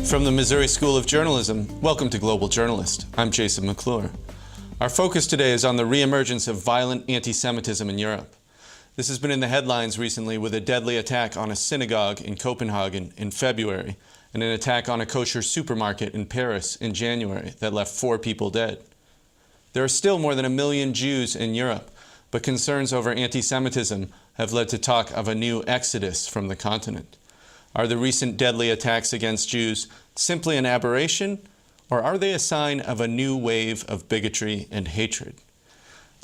From the Missouri School of Journalism, welcome to Global Journalist. I'm Jason McClure. Our focus today is on the reemergence of violent anti-Semitism in Europe. This has been in the headlines recently with a deadly attack on a synagogue in Copenhagen in February and an attack on a kosher supermarket in Paris in January that left 4 people dead. There are still more than 1 million Jews in Europe, but concerns over anti-Semitism have led to talk of a new exodus from the continent. Are the recent deadly attacks against Jews simply an aberration, or are they a sign of a new wave of bigotry and hatred?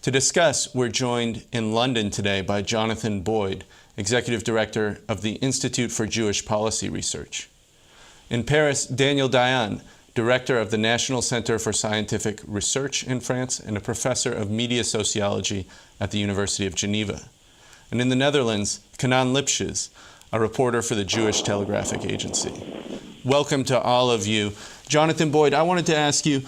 To discuss, we're joined in London today by Jonathan Boyd, Executive Director of the Institute for Jewish Policy Research. In Paris, Dayan, Director of the National Center for Scientific Research in France and a Professor of Media Sociology at the University of Geneva. And in the Netherlands, Cnaan Liphshiz, a reporter for the Jewish Telegraphic agency. Welcome to all of you. Jonathan Boyd, I wanted to ask you,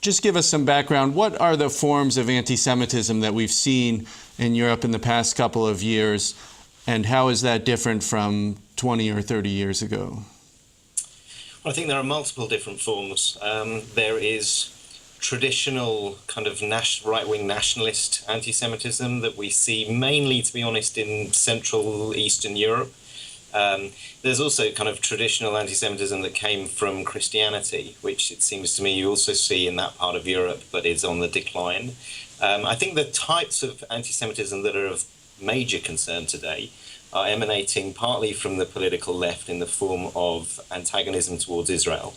just give us some background. What are the forms of anti-Semitism that we've seen in Europe in the past couple of years, and how is that different from 20 or 30 years ago? Well, I think there are multiple different forms. There is traditional kind of right-wing nationalist anti-Semitism that we see mainly, to be honest, in Central Eastern Europe. There's also kind of traditional anti-Semitism that came from Christianity, which it seems to me you also see in that part of Europe, but is on the decline. I think the types of anti-Semitism that are of major concern today are emanating partly from the political left in the form of antagonism towards Israel,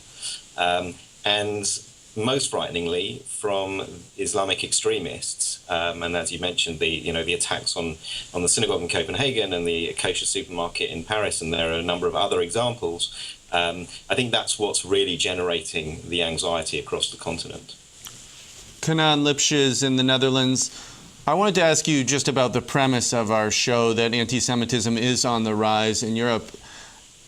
and most frighteningly from Islamic extremists, and as you mentioned, the attacks on the synagogue in Copenhagen and the kosher supermarket in Paris, and there are a number of other examples. I think that's what's really generating the anxiety across the continent. Cnaan Liphshiz in the Netherlands. I wanted to ask you just about the premise of our show that anti-Semitism is on the rise in Europe.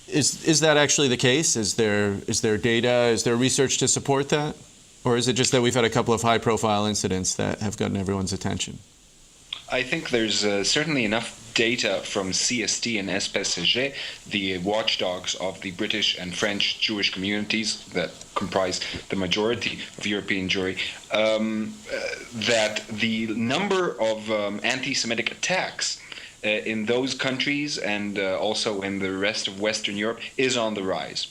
Is that actually the case? Is there data? Is there research to support that? Or is it just that we've had a couple of high-profile incidents that have gotten everyone's attention? I think there's certainly enough data from CST and SPSG, the watchdogs of the British and French Jewish communities that comprise the majority of European Jewry, that the number of anti-Semitic attacks in those countries and also in the rest of Western Europe is on the rise.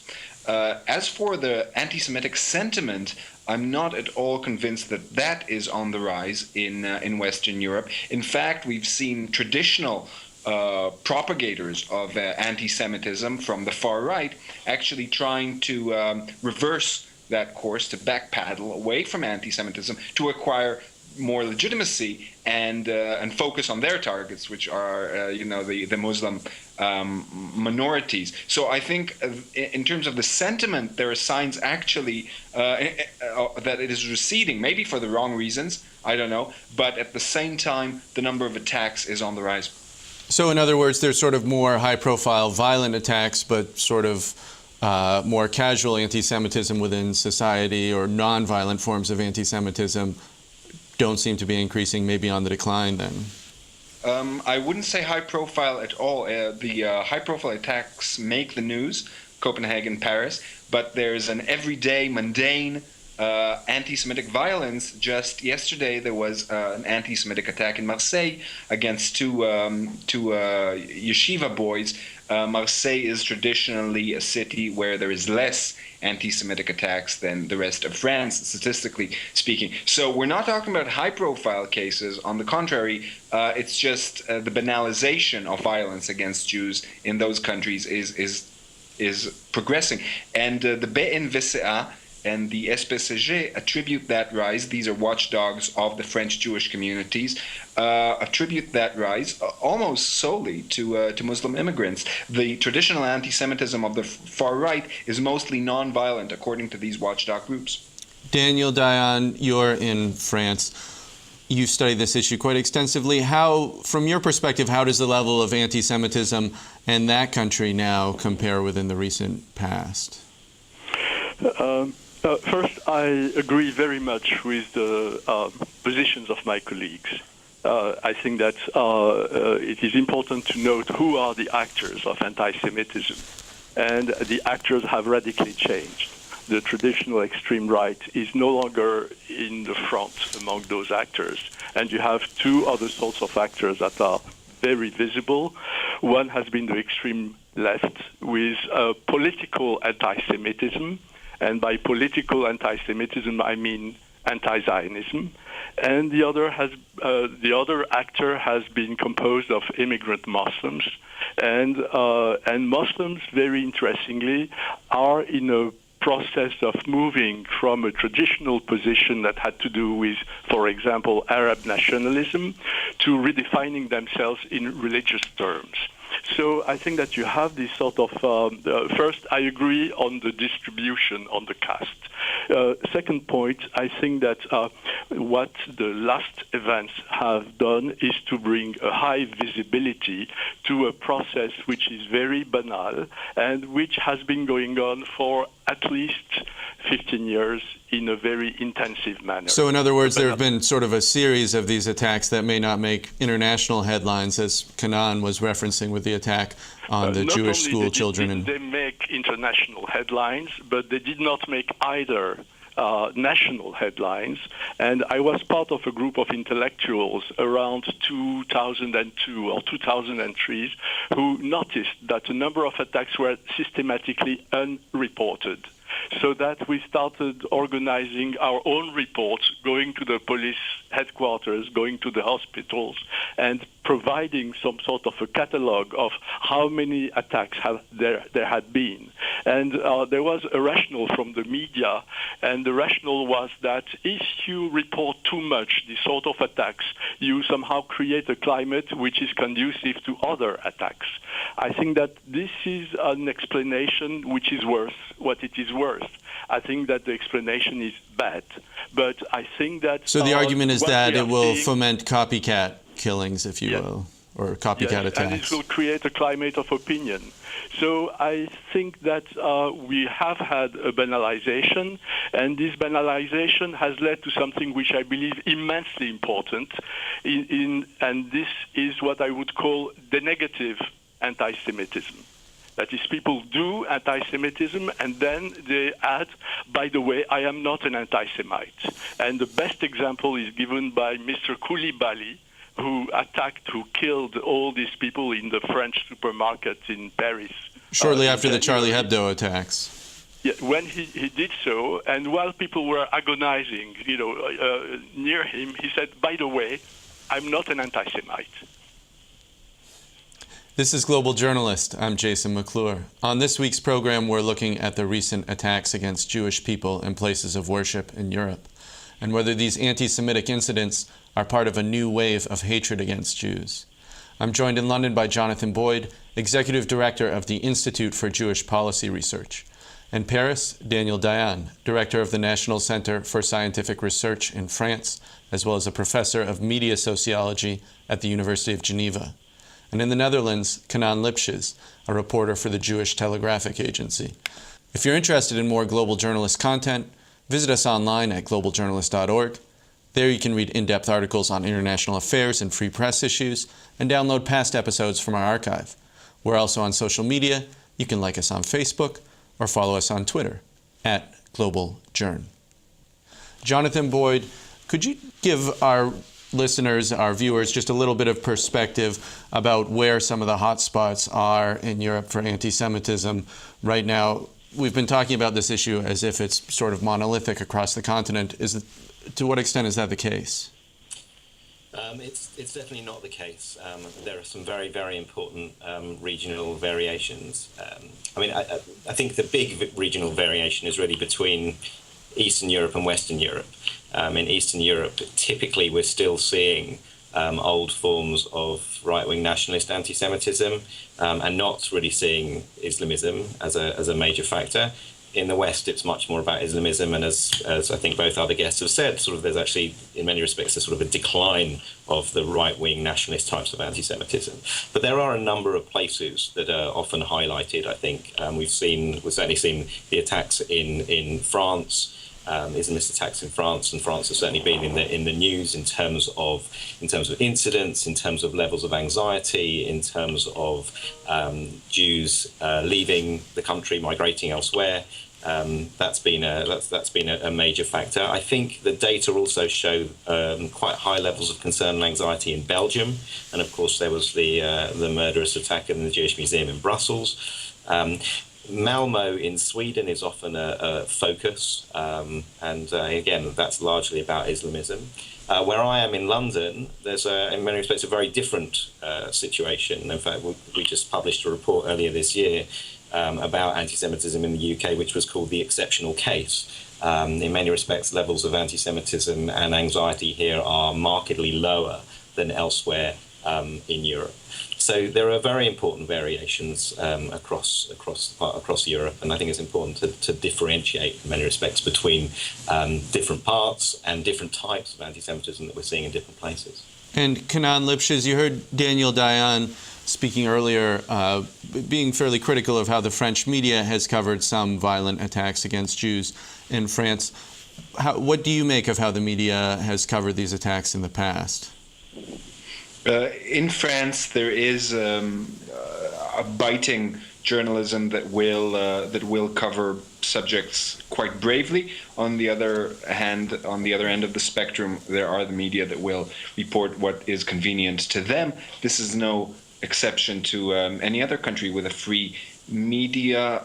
As for the anti-Semitic sentiment, I'm not at all convinced that that is on the rise in Western Europe. In fact, we've seen traditional propagators of anti-Semitism from the far right actually trying to reverse that course, to backpedal away from anti-Semitism to acquire more legitimacy and focus on their targets, which are the Muslim minorities. So I think in terms of the sentiment, there are signs actually that it is receding, maybe for the wrong reasons, I don't know, but at the same time, the number of attacks is on the rise. So in other words, there's sort of more high-profile violent attacks, but sort of more casual anti-Semitism within society, or non-violent forms of anti-Semitism don't seem to be increasing, maybe on the decline then? I wouldn't say high profile at all. The high profile attacks make the news, Copenhagen, Paris, but there's an everyday, mundane anti-Semitic violence. Just yesterday there was an anti-Semitic attack in Marseille against two yeshiva boys. Marseille is traditionally a city where there is less anti-Semitic attacks than the rest of France, statistically speaking. So we're not talking about high-profile cases. On the contrary, it's just the banalization of violence against Jews in those countries is progressing. And the BNVCA and the SPSG attribute that rise, these are watchdogs of the French Jewish communities, attribute that rise almost solely to Muslim immigrants. The traditional anti-Semitism of the far right is mostly non-violent, according to these watchdog groups. Dayan, you're in France. You've studied this issue quite extensively. From your perspective, how does the level of anti-Semitism in that country now compare within the recent past? First, I agree very much with the positions of my colleagues. I think that it is important to note who are the actors of anti-Semitism. and the actors have radically changed. The traditional extreme right is no longer in the front among those actors, and you have two other sorts of actors that are very visible. One has been the extreme left with political anti-Semitism, and by political anti-Semitism I mean anti-Zionism, and the other actor has been composed of immigrant Muslims, and Muslims, very interestingly, are in a process of moving from a traditional position that had to do with, for example, Arab nationalism, to redefining themselves in religious terms. So I think that you have this sort of, first, I agree on the distribution on the cast. Second point, I think that what the last events have done is to bring a high visibility to a process which is very banal and which has been going on for at least 15 years in a very intensive manner. So in other words, there have been sort of a series of these attacks that may not make international headlines, as Cnaan was referencing with the attack on the Jewish school children. They make international headlines, but they did not make either national headlines. And I was part of a group of intellectuals around 2002 or 2003 who noticed that a number of attacks were systematically unreported. So that we started organizing our own reports, going to the police headquarters, going to the hospitals, and providing some sort of a catalog of how many attacks there had been. And there was a rationale from the media, and the rationale was that if you report too much these sort of attacks, you somehow create a climate which is conducive to other attacks. I think that this is an explanation which is worth what it is worth. I think that the explanation is bad, but I think that... So the argument is that it will foment copycat killings, if you will, or copycat attacks. And it will create a climate of opinion. So I think that we have had a banalization, and this banalization has led to something which I believe immensely important, and this is what I would call the negative anti-Semitism. That is, people do anti-Semitism and then they add, by the way, I am not an anti-Semite. And the best example is given by Mr. Koulibaly, who killed all these people in the French supermarket in Paris. Shortly after the Charlie Hebdo attacks. Yeah, when he did so, and while people were agonizing, near him, he said, by the way, I'm not an anti-Semite. This is Global Journalist. I'm Jason McClure. On this week's program, we're looking at the recent attacks against Jewish people in places of worship in Europe, and whether these anti-Semitic incidents are part of a new wave of hatred against Jews. I'm joined in London by Jonathan Boyd, Executive Director of the Institute for Jewish Policy Research. In Paris, Daniel Dayan, Director of the National Center for Scientific Research in France, as well as a Professor of Media Sociology at the University of Geneva. And in the Netherlands, Cnaan Liphshiz, a reporter for the Jewish Telegraphic Agency. If you're interested in more Global Journalist content, visit us online at globaljournalist.org. There you can read in-depth articles on international affairs and free press issues, and download past episodes from our archive. We're also on social media. You can like us on Facebook or follow us on Twitter @GlobalJourn. Jonathan Boyd, could you give our listeners, our viewers, just a little bit of perspective about where some of the hot spots are in Europe for anti-Semitism right now? We've been talking about this issue as if it's sort of monolithic across the continent. To what extent is that the case? It's definitely not the case. There are some very, very important regional variations. I think the big regional variation is really between Eastern Europe and Western Europe. In Eastern Europe, typically we're still seeing old forms of right-wing nationalist anti-Semitism and not really seeing Islamism as a major factor. In the West, it's much more about Islamism, and as I think both other guests have said, there's actually, in many respects, a sort of a decline of the right-wing nationalist types of anti-Semitism. But there are a number of places that are often highlighted. I think we've certainly seen the attacks in France, Islamist attacks in France, and France has certainly been in the news in terms of incidents, in terms of levels of anxiety, in terms of Jews leaving the country, migrating elsewhere. That's been a major factor. I think the data also show quite high levels of concern and anxiety in Belgium, and of course there was the murderous attack in the Jewish Museum in Brussels. Malmo in Sweden is often a focus, and again, that's largely about Islamism. Where I am in London, there's in many respects a very different situation. In fact, we just published a report earlier this year about anti-Semitism in the UK, which was called The Exceptional Case. In many respects, levels of anti-Semitism and anxiety here are markedly lower than elsewhere in Europe. So there are very important variations across Europe, and I think it's important to differentiate in many respects between different parts and different types of anti-Semitism that we're seeing in different places. And Cnaan, Liphshiz, you heard Daniel Dayan speaking earlier, being fairly critical of how the French media has covered some violent attacks against Jews in France. What do you make of how the media has covered these attacks in the past? In France, there is a biting journalism that will cover subjects quite bravely. On the other hand, on the other end of the spectrum, there are the media that will report what is convenient to them. This is no exception to any other country with a free media.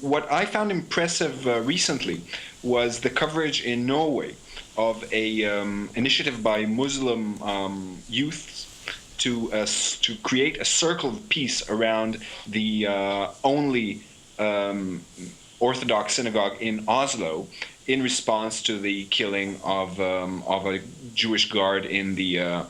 What I found impressive recently was the coverage in Norway of a initiative by Muslim youth to create a circle of peace around the only Orthodox synagogue in Oslo, in response to the killing of a Jewish guard in the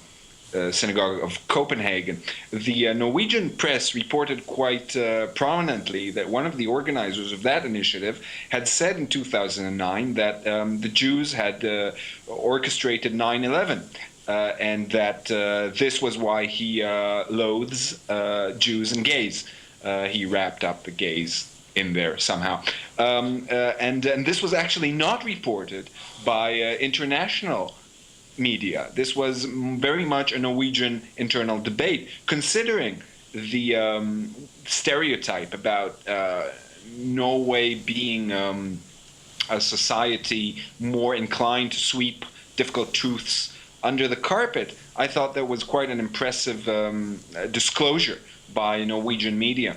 synagogue of Copenhagen. The Norwegian press reported quite prominently that one of the organizers of that initiative had said in 2009 that the Jews had orchestrated 9/11. And that this was why he loathes Jews and gays. He wrapped up the gays in there somehow. And this was actually not reported by international media. This was very much a Norwegian internal debate, considering the stereotype about Norway being a society more inclined to sweep difficult truths under the carpet. I thought that was quite an impressive disclosure by Norwegian media.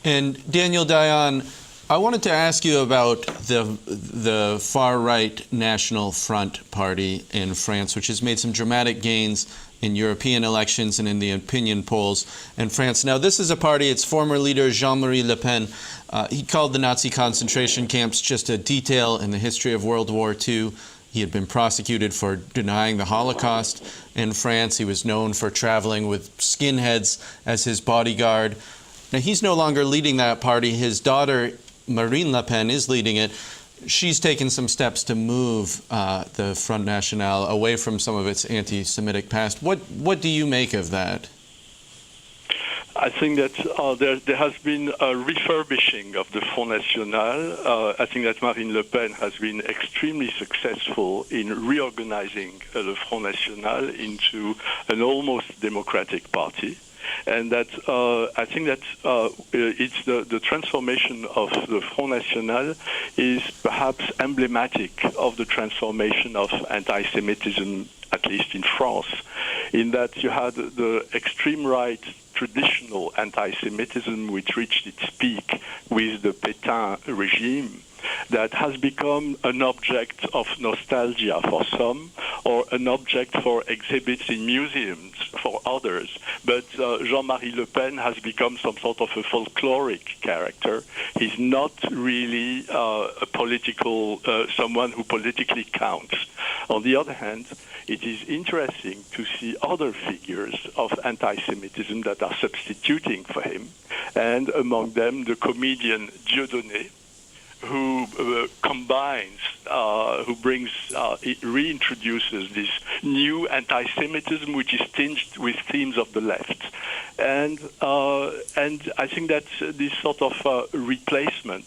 And Daniel Dayan, I wanted to ask you about the far-right National Front Party in France, which has made some dramatic gains in European elections and in the opinion polls in France. Now, this is a party, its former leader, Jean-Marie Le Pen, he called the Nazi concentration camps just a detail in the history of World War II. He had been prosecuted for denying the Holocaust in France. He was known for traveling with skinheads as his bodyguard. Now, he's no longer leading that party. His daughter, Marine Le Pen, is leading it. She's taken some steps to move the Front National away from some of its anti-Semitic past. What do you make of that? I think that there has been a refurbishing of the Front National. I think that Marine Le Pen has been extremely successful in reorganizing the Front National into an almost democratic party. And that I think that it's the transformation of the Front National is perhaps emblematic of the transformation of anti-Semitism, at least in France, in that you had the extreme right traditional anti-Semitism, which reached its peak with the Pétain regime, that has become an object of nostalgia for some, or an object for exhibits in museums for others. But Jean-Marie Le Pen has become some sort of a folkloric character. He's not really a political, someone who politically counts. On the other hand, it is interesting to see other figures of anti-Semitism that are substituting for him, and among them the comedian Dieudonné, who combines, who brings, it reintroduces this new anti-Semitism, which is tinged with themes of the left, and I think that this sort of replacement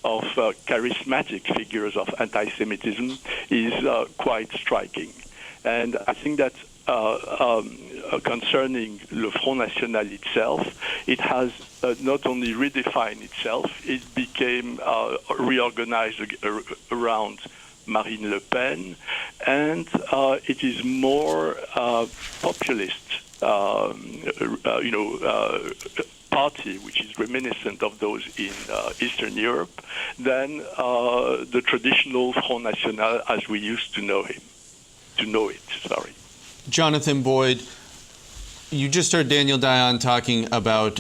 of charismatic figures of anti-Semitism is quite striking. And I think that concerning Le Front National itself, it has not only redefined itself, it became reorganized around Marine Le Pen, and it is more populist, party, which is reminiscent of those in Eastern Europe, than the traditional Front National as we used to know it. Jonathan Boyd, you just heard Daniel Dayan talking about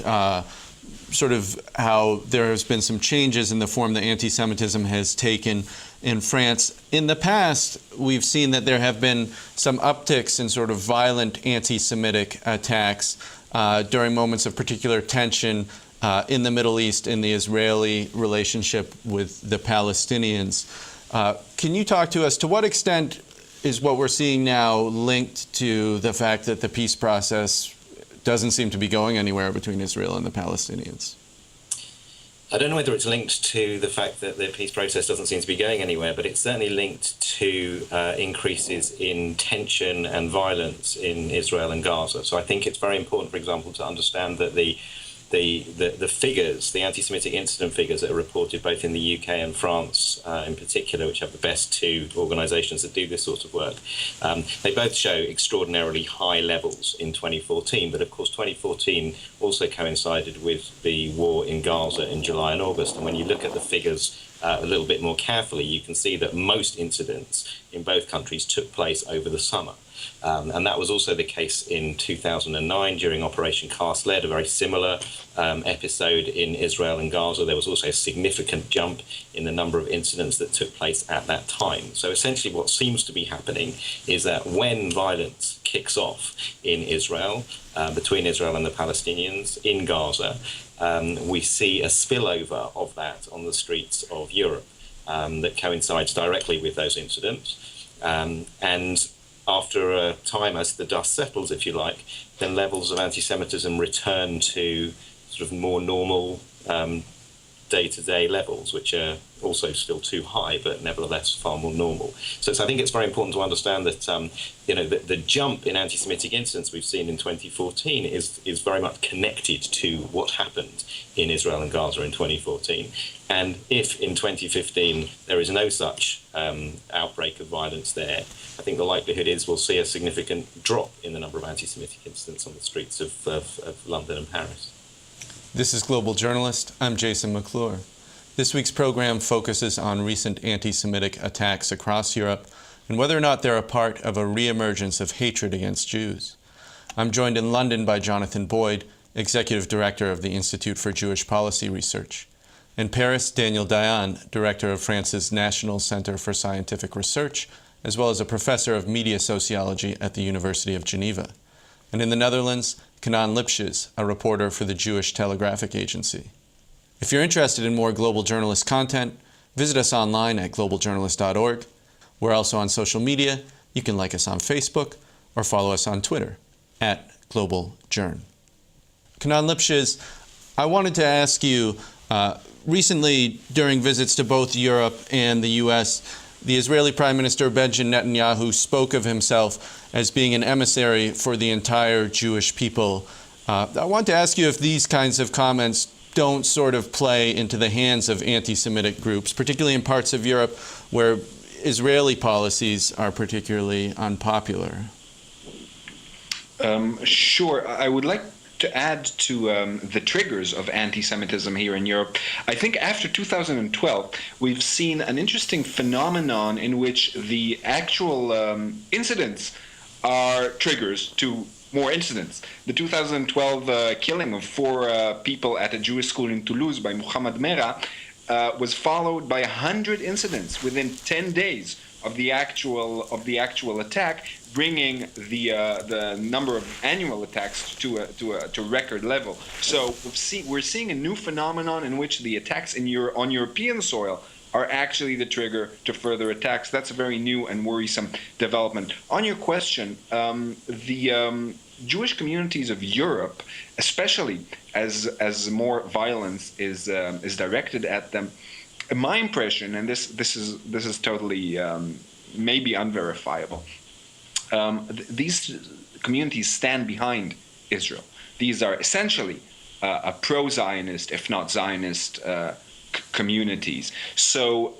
sort of how there has been some changes in the form that anti-Semitism has taken in France. In the past, we've seen that there have been some upticks in sort of violent anti-Semitic attacks during moments of particular tension in the Middle East, in the Israeli relationship with the Palestinians. Can you talk to us, to what extent is what we're seeing now linked to the fact that the peace process doesn't seem to be going anywhere between Israel and the Palestinians? I don't know whether it's linked to the fact that the peace process doesn't seem to be going anywhere, but it's certainly linked to increases in tension and violence in Israel and Gaza. So I think it's very important, for example, to understand that the figures, the anti-Semitic incident figures that are reported both in the UK and France in particular, which have the best two organisations that do this sort of work, they both show extraordinarily high levels in 2014. But of course, 2014 also coincided with the war in Gaza in July and August. And when you look at the figures a little bit more carefully, you can see that most incidents in both countries took place over the summer. And that was also the case in 2009 during Operation Cast Lead, a very similar episode in Israel and Gaza. There was also a significant jump in the number of incidents that took place at that time. So essentially what seems to be happening is that when violence kicks off in Israel, between Israel and the Palestinians, in Gaza, we see a spillover of that on the streets of Europe that coincides directly with those incidents. And after a time, as the dust settles, if you like, then levels of anti-Semitism return to sort of more normal day-to-day levels, which are also still too high, but nevertheless far more normal. So I think it's very important to understand that the jump in anti-Semitic incidents we've seen in 2014 is very much connected to what happened in Israel and Gaza in 2014. And if in 2015 there is no such outbreak of violence there, I think the likelihood is we'll see a significant drop in the number of anti-Semitic incidents on the streets of London and Paris. This is Global Journalist. I'm Jason McClure. This week's program focuses on recent anti-Semitic attacks across Europe and whether or not they're a part of a reemergence of hatred against Jews. I'm joined in London by Jonathan Boyd, Executive Director of the Institute for Jewish Policy Research. In Paris, Daniel Dayan, Director of France's National Center for Scientific Research, as well as a professor of media sociology at the University of Geneva. And in the Netherlands, Cnaan Liphshiz, a reporter for the Jewish Telegraphic Agency. If you're interested in more Global Journalist content, visit us online at globaljournalist.org. We're also on social media. You can like us on Facebook or follow us on Twitter at GlobalJourn. Cnaan Liphshiz, I wanted to ask you, recently during visits to both Europe and the U.S., the Israeli Prime Minister Benjamin Netanyahu spoke of himself as being an emissary for the entire Jewish people. I want to ask you if these kinds of comments don't sort of play into the hands of anti-Semitic groups, particularly in parts of Europe where Israeli policies are particularly unpopular. Sure. I would like to add to the triggers of anti-Semitism here in Europe. I think after 2012, we've seen an interesting phenomenon in which the actual incidents are triggers to more incidents. The 2012 killing of 4 people at a Jewish school in Toulouse by Muhammad Merah was followed by 100 incidents within 10 days of the actual attack, bringing the number of annual attacks to a record level. So we're seeing a new phenomenon in which the attacks on European soil are actually the trigger to further attacks. That's a very new and worrisome development. On your question, the Jewish communities of Europe, especially as more violence is directed at them, My impression, and this is totally maybe unverifiable, these communities stand behind Israel. These are essentially a pro-Zionist, if not Zionist, communities. So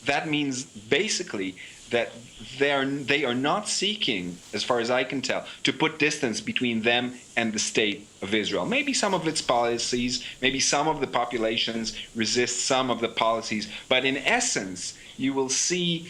that means basically that they are not seeking, as far as I can tell, to put distance between them and the state of Israel. Maybe some of its policies, maybe some of the populations resist some of the policies, but in essence, you will see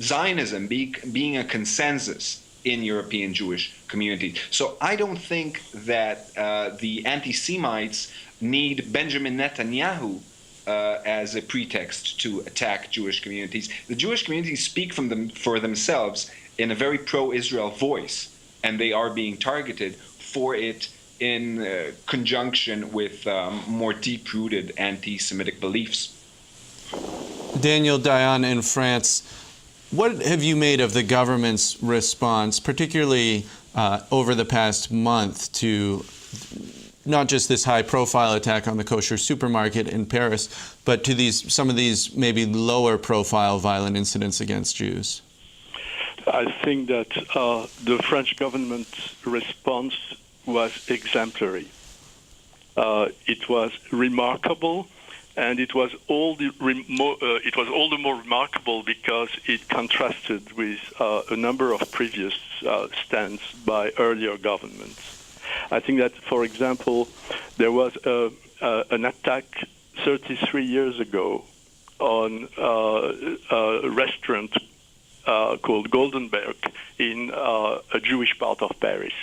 Zionism being a consensus in European Jewish communities. So I don't think that the anti-Semites need Benjamin Netanyahu as a pretext to attack Jewish communities. The Jewish communities speak for themselves in a very pro-Israel voice, and they are being targeted for it in conjunction with more deep-rooted anti-Semitic beliefs. Daniel, Dayan in France, what have you made of the government's response, particularly over the past month, to not just this high-profile attack on the kosher supermarket in Paris, but to some of these maybe lower-profile violent incidents against Jews? I think that the French government's response was exemplary. It was remarkable, and it was all the more remarkable because it contrasted with a number of previous stands by earlier governments. I think that, for example, there was an attack 33 years ago on a restaurant called Goldenberg in a Jewish part of Paris.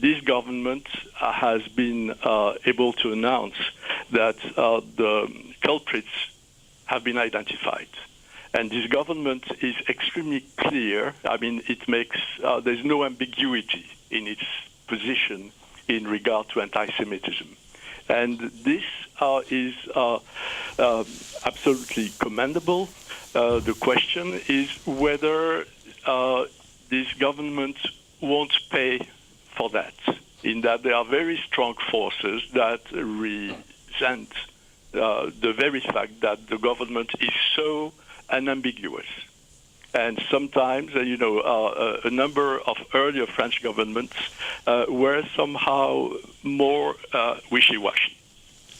This government has been able to announce that the culprits have been identified. And this government is extremely clear. I mean, it makes, there's no ambiguity in its position in regard to anti-Semitism. And this is absolutely commendable. The question is whether this government won't pay for that, in that there are very strong forces that resent the very fact that the government is so unambiguous. And sometimes, a number of earlier French governments were somehow more wishy-washy.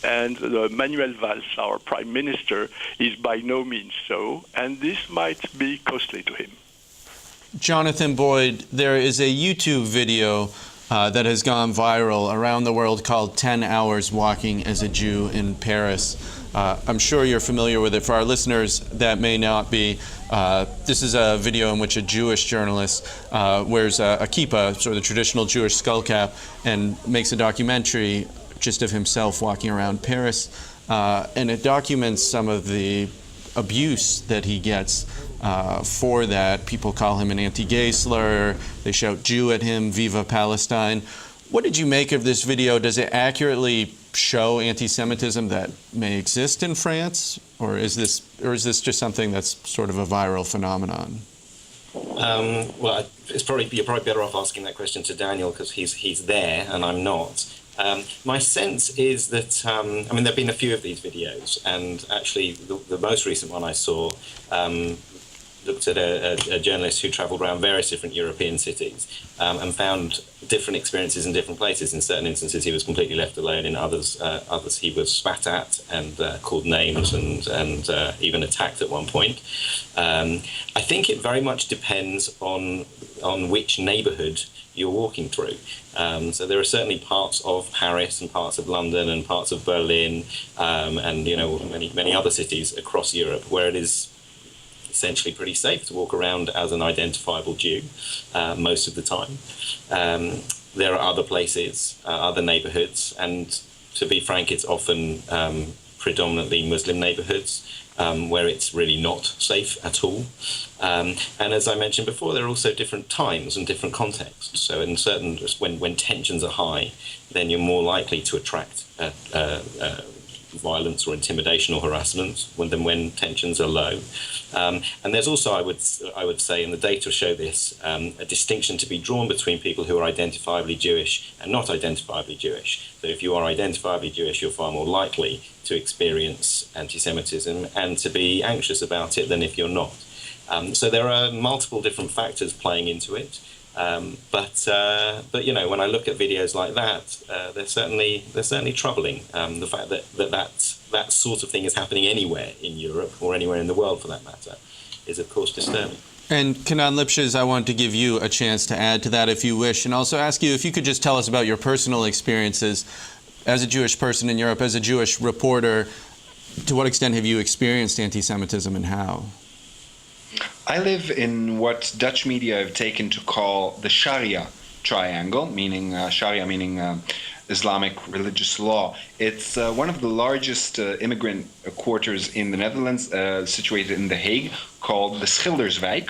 And Manuel Valls, our prime minister, is by no means so, and this might be costly to him. Jonathan Boyd, there is a YouTube video that has gone viral around the world called 10 Hours Walking as a Jew in Paris. I'm sure you're familiar with it. For our listeners that may not be, this is a video in which a Jewish journalist wears a kippah, sort of the traditional Jewish skull cap, and makes a documentary just of himself walking around Paris. And it documents some of the abuse that he gets for that. People call him an anti-gay slur. They shout Jew at him, Viva Palestine. What did you make of this video? Does it accurately show anti-Semitism that may exist in France, or is this just something that's sort of a viral phenomenon? Well, you're probably better off asking that question to Daniel, because he's there and I'm not. My sense is that there have been a few of these videos, and actually the most recent one I saw looked at a journalist who travelled around various different European cities and found different experiences in different places. In certain instances, he was completely left alone. In others he was spat at and called names and even attacked at one point. I think it very much depends on which neighbourhood you're walking through. So there are certainly parts of Paris and parts of London and parts of Berlin and many other cities across Europe where it is essentially pretty safe to walk around as an identifiable Jew most of the time. There are other places, other neighbourhoods, and to be frank, it's often predominantly Muslim neighbourhoods where it's really not safe at all. And as I mentioned before, there are also different times and different contexts. So in when tensions are high, then you're more likely to attract violence or intimidation or harassment when tensions are low. And there's also, I would say, and the data show this, a distinction to be drawn between people who are identifiably Jewish and not identifiably Jewish. So if you are identifiably Jewish, you're far more likely to experience anti-Semitism and to be anxious about it than if you're not. So there are multiple different factors playing into it. But you know, when I look at videos like that, they're certainly troubling. The fact that sort of thing is happening anywhere in Europe or anywhere in the world, for that matter, is of course disturbing. And Cnaan Liphshiz, I want to give you a chance to add to that if you wish, and also ask you if you could just tell us about your personal experiences as a Jewish person in Europe, as a Jewish reporter. To what extent have you experienced anti-Semitism and how? I live in what Dutch media have taken to call the Sharia triangle, meaning Sharia meaning Islamic religious law. It's one of the largest immigrant quarters in the Netherlands, situated in The Hague, called the Schilderswijk,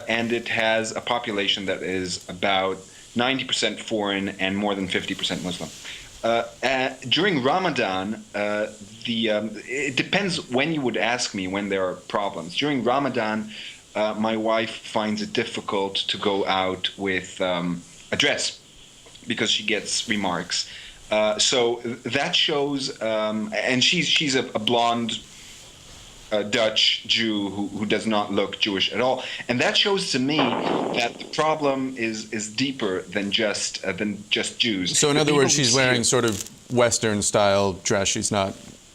and it has a population that is about 90% foreign and more than 50% Muslim. During Ramadan, it depends when you would ask me when there are problems. During Ramadan, my wife finds it difficult to go out with a dress because she gets remarks. So that shows, and she's a blonde Dutch Jew who does not look Jewish at all, and that shows to me that the problem is deeper than just Jews. So in other words, she's wearing sort of Western style dress. She's not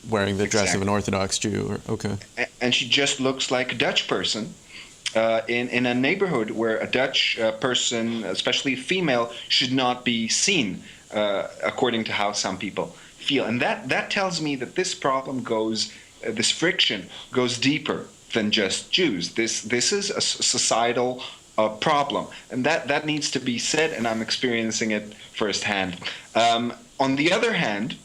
wearing the dress of an Orthodox Jew. Okay. And she just looks like a Dutch person in a neighborhood where a Dutch person, especially female, should not be seen, according to how some people feel. And that tells me that this problem goes. This friction goes deeper than just Jews. This is a societal problem, and that needs to be said, and I'm experiencing it firsthand. On the other hand,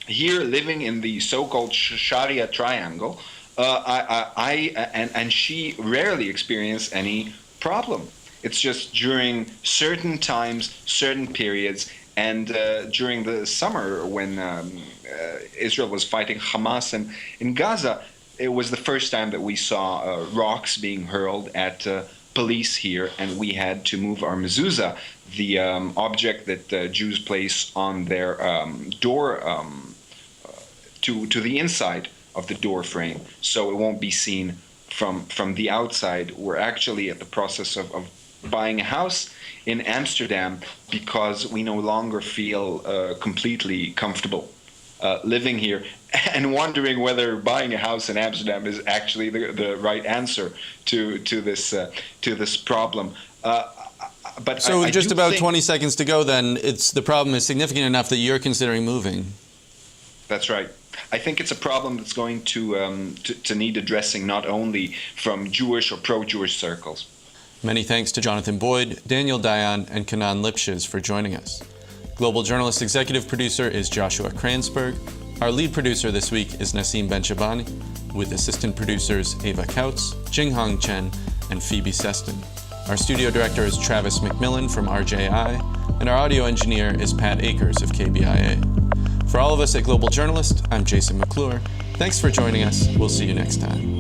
here living in the so-called Sharia triangle, and she rarely experienced any problem. It's just during certain times, certain periods, and during the summer when Israel was fighting Hamas in Gaza, it was the first time that we saw rocks being hurled at police here, and we had to move our mezuzah, the object that Jews place on their door, to the inside of the door frame, so it won't be seen from the outside. We're actually at the process of buying a house in Amsterdam because we no longer feel completely comfortable living here, and wondering whether buying a house in Amsterdam is actually the right answer to this problem. But so I just about think 20 seconds to go. Then the problem is significant enough that you're considering moving. That's right. I think it's a problem that's going to need addressing, not only from Jewish or pro-Jewish circles. Many thanks to Jonathan Boyd, Daniel Dayan, and Cnaan Liphshiz for joining us. Global Journalist Executive Producer is Joshua Kransberg. Our lead producer this week is Nassim Benchabani, with assistant producers Ava Kautz, Jinghong Chen, and Phoebe Seston. Our studio director is Travis McMillan from RJI, and our audio engineer is Pat Akers of KBIA. For all of us at Global Journalist, I'm Jason McClure. Thanks for joining us. We'll see you next time.